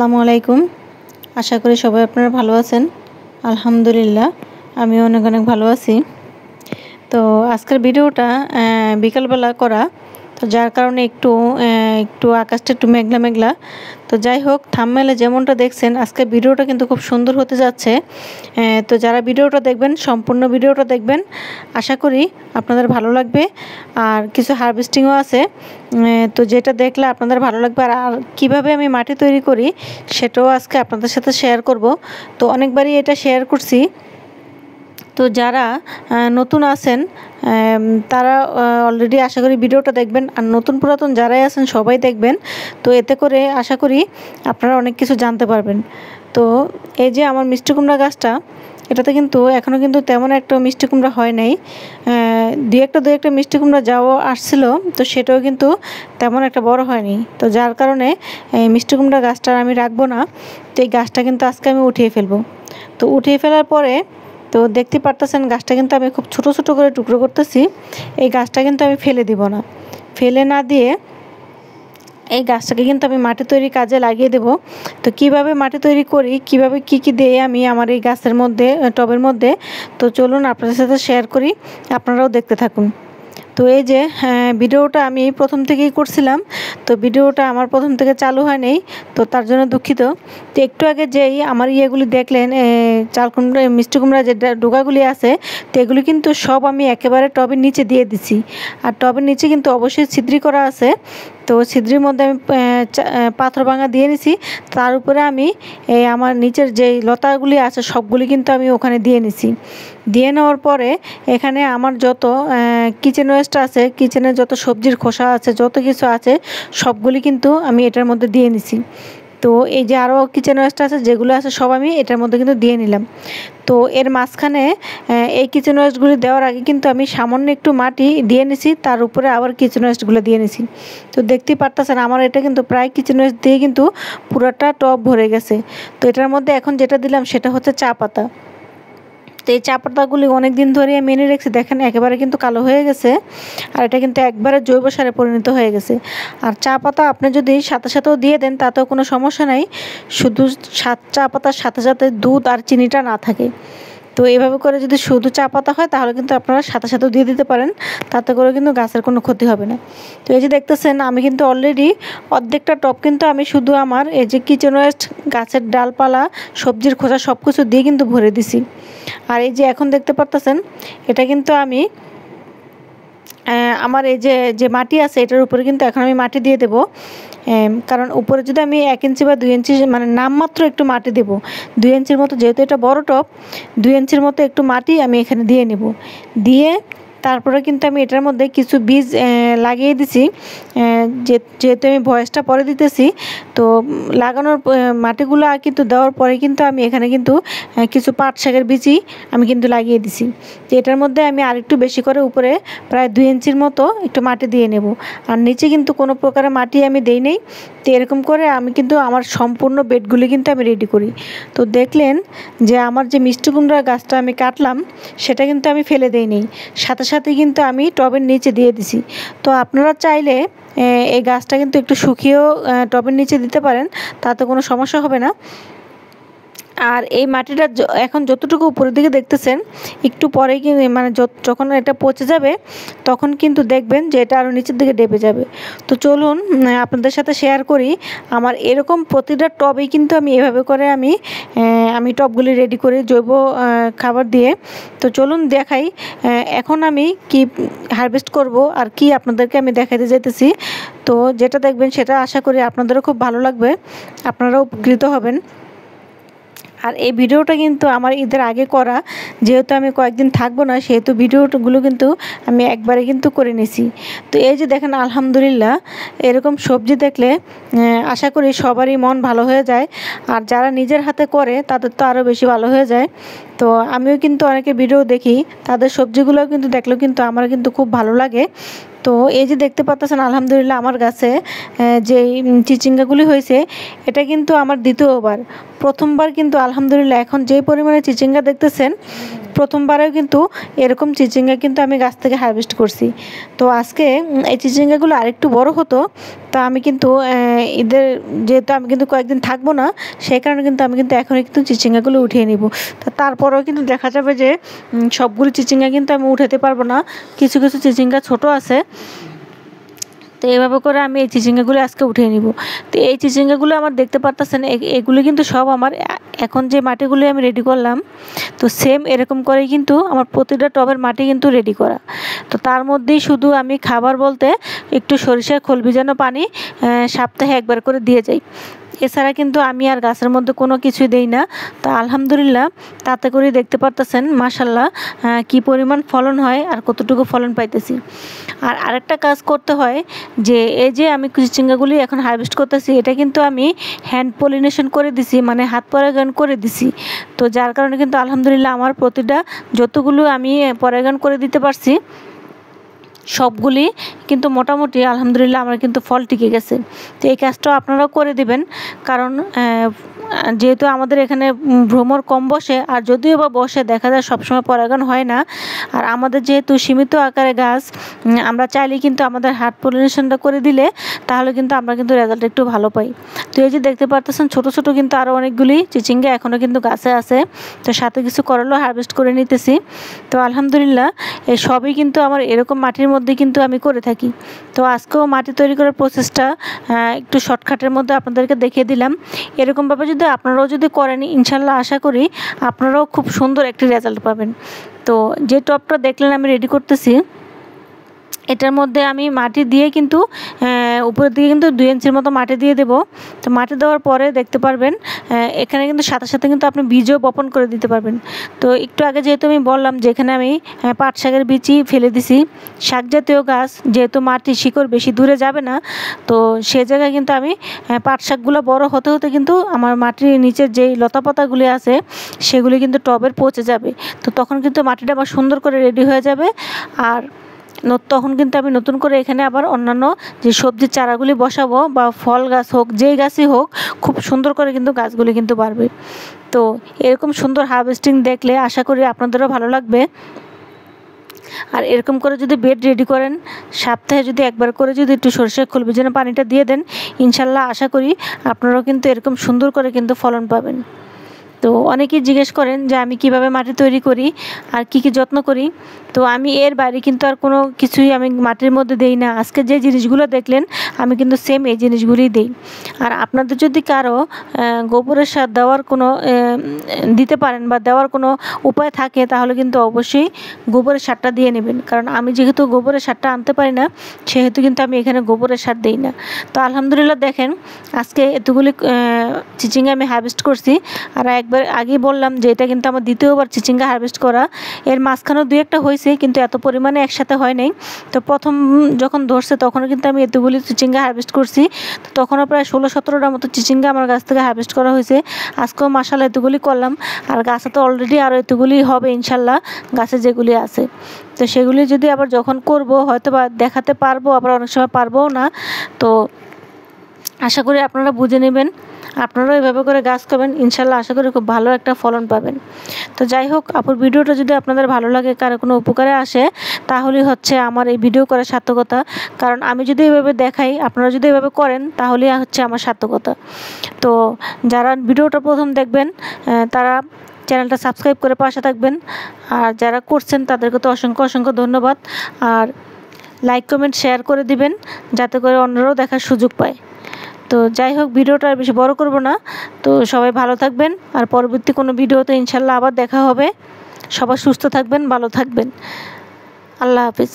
আসসালামু আলাইকুম। আশা করি সবাই আপনারা ভালো আছেন। আলহামদুলিল্লাহ আমিও অনেক অনেক ভালো আছি। তো আজকের ভিডিওটা বিকালবেলা করা, তো যার কারণে একটু আকাশটা একটু মেঘলা মেঘলা। তো যাই হোক, থাম্বনেলে যেমনটা দেখছেন আজকের ভিডিওটা কিন্তু খুব সুন্দর হতে যাচ্ছে। তো যারা ভিডিওটা দেখবেন সম্পূর্ণ ভিডিওটা দেখবেন, আশা করি আপনাদের ভালো লাগবে। আর কিছু হারভেস্টিংও আছে, তো যেটা দেখলে আপনাদের ভালো লাগবে। আর কীভাবে আমি মাটি তৈরি করি সেটাও আজকে আপনাদের সাথে শেয়ার করব। তো অনেকবারই এটা শেয়ার করছি। তো যারা নতুন আছেন তারা অলরেডি আশা করি ভিডিওটা দেখবেন, আর নতুন পুরাতন যারাই আছেন সবাই দেখবেন। তো এতে করে আশা করি আপনারা অনেক কিছু জানতে পারবেন। তো এই যে আমার মিষ্টি কুমড়া গাছটা, এটাতে কিন্তু এখনও কিন্তু তেমন একটা মিষ্টি কুমড়া হয় নাই। দু একটা মিষ্টি কুমড়া যাওয়া আসছিল, তো সেটাও কিন্তু তেমন একটা বড় হয়নি। তো যার কারণে মিষ্টি কুমড়া গাছটা আমি রাখবো না। তো এই গাছটা কিন্তু আজকে আমি উঠিয়ে ফেলবো। তো উঠিয়ে ফেলার পরে তো দেখতে পারতেছেন গাছটা কিন্তু আমি খুব ছোট ছোট করে টুকরো করতেছি। এই গাছটা কিন্তু আমি ফেলে দিব না, ফেলে না দিয়ে এই গাছটাকে কিন্তু আমি মাটি তৈরির কাজে লাগিয়ে দেব। তো কিভাবে মাটি তৈরি করি, কিভাবে কি দিয়ে আমি আমার এই গাছের মধ্যে টবের মধ্যে, তো চলুন আপনাদের সাথে শেয়ার করি, আপনারাও দেখতে থাকুন। তো এই যে ভিডিওটা আমি প্রথম থেকেই করছিলাম, তো ভিডিওটা আমার প্রথম থেকে চালু হয় নাই, তো তার জন্য দুঃখিত। তো একটু আগে যেই আমার ইয়েগুলি দেখলেন, চাল কুমড়া মিষ্টি কুমড়া যে ডোকাগুলি আছে, তো এগুলি কিন্তু সব আমি একেবারে টবের নিচে দিয়ে দিছি। আর টবের নিচে কিন্তু অবশ্যই ছিদ্রি করা আছে। তো ছিদ্রির মধ্যে আমি পাথর ভাঙা দিয়ে নিছি। তার উপরে আমি আমার নিচের যেই লতাগুলি আছে সবগুলি কিন্তু আমি ওখানে দিয়ে নিছি। দিয়ে নেওয়ার পরে এখানে আমার যত কিচেন ওয়েস্ট আছে, কিচেনের যত সবজির খোসা আছে, যত কিছু আছে সবগুলি কিন্তু আমি এটার মধ্যে দিয়ে নিছি। তো এই যে আরও কিচেন ওয়েস্ট আছে যেগুলো আছে সব আমি এটার মধ্যে কিন্তু দিয়ে নিলাম। তো এর মাঝখানে এই কিচেন ওয়েস্টগুলি দেওয়ার আগে কিন্তু আমি সামান্য একটু মাটি দিয়ে নিছি, তার উপরে আবার কিচেন ওয়েস্টগুলো দিয়ে নিছি। তো দেখতেই পারতেছেন আমার এটা কিন্তু প্রায় কিচেন ওয়েস্ট দিয়ে কিন্তু পুরোটা টব ভরে গেছে। তো এটার মধ্যে এখন যেটা দিলাম সেটা হচ্ছে চা পাতা। তো এই চা পাতাগুলি অনেক দিন ধরে আমি এনে রেখেছি, দেখেন একেবারে কিন্তু কালো হয়ে গেছে। আর এটা কিন্তু একবারে জৈব সারে পরিণত হয়ে গেছে। আর চা পাতা আপনি যদি সাথে সাথেও দিয়ে দেন তাতেও কোনো সমস্যা নাই, শুধু চা পাতার সাথে সাথে দুধ আর চিনিটা না থাকে। তো এভাবে করে যদি শুধু চা পাতা হয় তাহলে কিন্তু আপনারা সাথে সাথেও দিয়ে দিতে পারেন, তাতে করে কিন্তু গাছের কোনো ক্ষতি হবে না। তো এই যে দেখতেছেন আমি কিন্তু অলরেডি অর্ধেকটা টব কিন্তু আমি শুধু আমার এই যে কিচেন ওয়েস্ট, গাছের ডালপালা, সবজির খোসা সব কিছু দিয়ে কিন্তু ভরে দিছি। আর এই যে এখন দেখতে পারতেছেন এটা কিন্তু আমি আমার এই যে মাটি আছে এটার উপরে কিন্তু এখন আমি মাটি দিয়ে দেব। কারণ উপরে যদি আমি 1 ইঞ্চি বা 2 ইঞ্চি মানে নামমাত্র একটু মাটি দেব, 2 ইঞ্চির মতো, যেহেতু এটা বড় টব, 2 ইঞ্চির মতো একটু মাটি আমি এখানে দিয়ে নেব। দিয়ে তারপরে কিন্তু আমি এটার মধ্যে কিছু বীজ লাগিয়ে দিছি। যেহেতু আমি ভয়েসটা পরে দিতেছি, তো লাগানোর মাটিগুলো কিন্তু দেওয়ার পরে কিন্তু আমি এখানে কিন্তু কিছু পাট শাকের বীজই আমি কিন্তু লাগিয়ে দিছি। তো এটার মধ্যে আমি আরেকটু বেশি করে উপরে প্রায় 2 ইঞ্চির মতো একটু মাটি দিয়ে নেব। আর নিচে কিন্তু কোনো প্রকারের মাটি আমি দেই নেই। তো এরকম করে আমি কিন্তু আমার সম্পূর্ণ বেডগুলি কিন্তু আমি রেডি করি। তো দেখলেন যে আমার যে মিষ্টি কুমড়া গাছটা আমি কাটলাম সেটা কিন্তু আমি ফেলে দেই নেই, সাথে সাথে কিন্তু আমি টবের নিচে দিয়ে দিছি। তো আপনারা চাইলে এই গাছটা কিন্তু একটু শুকিয়েও টবের নিচে দিতে পারেন, তাতে কোনো সমস্যা হবে না। আর এই মাটিটা এখন যতটুকু উপরের দিকে দেখতেছেন, একটু পরেই কিন্তু মানে যখন এটা পচে যাবে তখন কিন্তু দেখবেন যে এটা আরও নিচের দিকে ডেবে যাবে। তো চলুন আপনাদের সাথে শেয়ার করি আমার এরকম প্রতিটা টবেই কিন্তু আমি এভাবে করে আমি টবগুলি রেডি করি জৈব খাবার দিয়ে। তো চলুন দেখাই এখন আমি কি হারভেস্ট করব আর কি আপনাদেরকে আমি দেখাতে যেতেছি। তো যেটা দেখবেন সেটা আশা করি আপনাদেরও খুব ভালো লাগবে, আপনারাও উপকৃত হবেন। আর এই ভিডিওটা কিন্তু আমার ঈদের আগে করা, যেহেতু আমি কয়েকদিন থাকবো না সেহেতু ভিডিওগুলো কিন্তু আমি একবারে কিন্তু করে নিছি। তো এই যে দেখেন আলহামদুলিল্লাহ, এরকম সবজি দেখলে আশা করি সবারই মন ভালো হয়ে যায়। আর যারা নিজের হাতে করে তাদের তো আরও বেশি ভালো হয়ে যায়। তো আমিও কিন্তু অনেকের ভিডিও দেখি, তাদের সবজিগুলোও কিন্তু দেখলেও কিন্তু আমার কিন্তু খুব ভালো লাগে। তো এই যে দেখতে পাচ্ছেন আলহামদুলিল্লাহ আমার গাছে যে চিচিঙ্গাগুলি হয়েছে, এটা কিন্তু আমার দ্বিতীয়বার। প্রথমবার কিন্তু আলহামদুলিল্লাহ এখন যে পরিমাণে চিচিঙ্গা দেখতেছেন, প্রথমবারেও কিন্তু এরকম চিচিঙ্গা কিন্তু আমি গাছ থেকে হারভেস্ট করছি। তো আজকে এই চিচিঙ্গাগুলো আরেকটু বড় হতো, তো আমি কিন্তু এদের যেহেতু আমি কিন্তু কয়েকদিন থাকবো না, সেই কারণে কিন্তু আমি কিন্তু এখনই কিন্তু চিচিঙ্গাগুলো উঠিয়ে নিব। তো তারপরেও কিন্তু দেখা যাবে যে সবগুলো চিচিঙ্গা কিন্তু আমি উঠাতে পারবো না, কিছু কিছু চিচিঙ্গা ছোট আছে। তো এইভাবে করে আমি এই চিচিঙ্গাগুলো আজকে উঠিয়ে নিব। তো এই চিচিঙ্গাগুলো আমার দেখতে পারতেছেন, এগুলো কিন্তু সব আমার এখন যে মাটিগুলো আমি রেডি করলাম, তো সেম এরকম করেই কিন্তু আমার প্রতিটা টবের মাটি কিন্তু রেডি করা। তো তার মধ্যেই শুধু আমি খাবার বলতে একটু সরিষার খোল ভিজানো পানি সপ্তাহে একবার করে দিয়ে যাই। এছাড়া কিন্তু আমি আর গাছের মধ্যে কোনো কিছুই দেই না। তো আলহামদুলিল্লাহ তাতে করে দেখতে পারতেছেন মাশাল্লাহ কি পরিমাণ ফলন হয় আর কতটুকু ফলন পাইতেছি। আর আরেকটা কাজ করতে হয় যে এই যে আমি চিচিঙ্গাগুলি এখন হারভেস্ট করতেছি, এটা কিন্তু আমি হ্যান্ড পলিনেশন করে দিছি, মানে হাত পরাগায়ন করে দিছি। তো যার কারণে কিন্তু আলহামদুলিল্লাহ আমার প্রতিটা যতগুলো আমি পরাগায়ন করে দিতে পারছি সবগুলি কিন্তু মোটামুটি আলহামদুলিল্লাহ আমার কিন্তু ফল টিকে গেছে। তো এই কাজটাও আপনারাও করে দিবেন, কারণ যেহেতু আমাদের এখানে ভ্রমর কম বসে, আর যদিও বা বসে দেখা যায় সবসময় পরাগায়ন হয় না। আর আমাদের যেহেতু সীমিত আকারে গাছ, আমরা চাইলে কিন্তু আমাদের হাত পলিনেশনটা করে দিলে তাহলে কিন্তু আমরা কিন্তু রেজাল্ট একটু ভালো পাই। তো এই যে দেখতে পারতেছেন ছোট ছোট কিন্তু আরও অনেকগুলি চিচিঙ্গা এখনও কিন্তু গাছে আছে। তো সাথে কিছু করলাও হারভেস্ট করে নিতেছি। তো আলহামদুলিল্লাহ এই সবই কিন্তু আমার এরকম মাটির মধ্যে কিন্তু আমি করে থাকি। তো আজকেও মাটি তৈরি করার প্রসেসটা একটু শর্টকাটের মধ্যে আপনাদেরকে দেখিয়ে দিলাম। এরকমভাবে যদি আপনারাও যদি করেন, ইনশাল্লাহ আশা করি আপনারাও খুব সুন্দর একটি রেজাল্ট পাবেন। তো যে টবটা দেখলেন আমি রেডি করতেছি, এটার মধ্যে আমি মাটি দিয়ে কিন্তু উপরের দিকে কিন্তু 2 ইঞ্চির মতো মাটি দিয়ে দেব। তো মাটি দেওয়ার পরে দেখতে পারবেন এখানে কিন্তু সাথে সাথে কিন্তু আপনি বীজও বপন করে দিতে পারবেন। তো একটু আগে যেহেতু আমি বললাম যে এখানে আমি পাট শাকের বীজই ফেলে দিছি, শাক জাতীয় গাছ যেহেতু মাটি শিকড় বেশি দূরে যাবে না, তো সে জায়গায় কিন্তু আমি পাট শাকগুলো বড় হতে হতে কিন্তু আমার মাটির নিচের যেই লতাপাতাগুলি আছে সেগুলি কিন্তু টবের পচে যাবে। তো তখন কিন্তু মাটিটা আবার সুন্দর করে রেডি হয়ে যাবে। আর তখন কিন্তু আমি নতুন করে এখানে আবার অন্যান্য যে সবজির চারাগুলি বসাবো, বা ফল গাছ হোক যেই গাছই হোক, খুব সুন্দর করে কিন্তু গাছগুলি কিন্তু বাড়বে। তো এরকম সুন্দর হারভেস্টিং দেখলে আশা করি আপনাদেরও ভালো লাগবে। আর এরকম করে যদি বেড রেডি করেন, সপ্তাহে যদি একবার করে যদি একটু সরষের খোল ভিজানো পানিটা দিয়ে দেন, ইনশাল্লাহ আশা করি আপনারাও কিন্তু এরকম সুন্দর করে কিন্তু ফলন পাবেন। তো অনেকেই জিজ্ঞেস করেন যে আমি কিভাবে মাটি তৈরি করি আর কি কি যত্ন করি। তো আমি এর বাইরে কিন্তু আর কোনো কিছুই আমি মাটির মধ্যে দেই না। আজকে যে জিনিসগুলো দেখলেন আমি কিন্তু সেম এই জিনিসগুলিই দিই। আর আপনাদের যদি কারো গোবরের সার দেওয়ার কোনো দিতে পারেন বা দেওয়ার কোনো উপায় থাকে, তাহলে কিন্তু অবশ্যই গোবরের সারটা দিয়ে নেবেন। কারণ আমি যেহেতু গোবরের সারটা আনতে পারি না, সেহেতু কিন্তু আমি এখানে গোবরের সার দিই না। তো আলহামদুলিল্লাহ দেখেন আজকে এতগুলি চিচিঙ্গা আমি হারভেস্ট করছি। আর একবার আগেই বললাম যে এটা কিন্তু আমার দ্বিতীয়বার চিচিঙ্গা হারভেস্ট করা। এর মাঝখানেও 2-1টা হয়েছে, কিন্তু এত পরিমাণে একসাথে হয় নাই। তো প্রথম যখন ধরছে তখনও কিন্তু আমি এতগুলি চিচিঙ্গা হারভেস্ট করছি। তো তখনও প্রায় 16-17টার মতো চিচিঙ্গা আমার গাছ থেকে হারভেস্ট করা হয়েছে। আজকেও মাশাআল্লাহ এতগুলি করলাম। আর গাছে তো অলরেডি আরও এতগুলি হবে ইনশাল্লাহ, গাছে যেগুলি আছে। তো সেগুলি যদি আবার যখন করব হয়তো বা দেখাতে পারবো, আবার অনেক সময় পারবোও না। তো আশা করি আপনারা বুঝে নেবেন, আপনারাও এভাবে করে গাছ করবেন, ইনশাল্লাহ আশা করি খুব ভালো একটা ফলন পাবেন। তো যাই হোক, আপুর ভিডিওটা যদি আপনাদের ভালো লাগে, কারো কোনো উপকারে আসে, তাহলেই হচ্ছে আমার এই ভিডিও করার সার্থকতা। কারণ আমি যদি এভাবে দেখাই, আপনারা যদি এভাবে করেন, তাহলেই হচ্ছে আমার সার্থকতা। তো যারা ভিডিওটা প্রথম দেখবেন তারা চ্যানেলটা সাবস্ক্রাইব করে পাশে থাকবেন। আর যারা করছেন তাদেরকে তো অসংখ্য অসংখ্য ধন্যবাদ। আর লাইক কমেন্ট শেয়ার করে দিবেন, যাতে করে অন্যরাও দেখার সুযোগ পায়। তো যাই হোক, ভিডিওটা আর বেশি বড় করব না। তো সবাই ভালো থাকবেন, আর পরবর্তী কোনো ভিডিওতে ইনশাল্লাহ আবার দেখা হবে। সবাই সুস্থ থাকবেন, ভালো থাকবেন। আল্লাহ হাফিজ।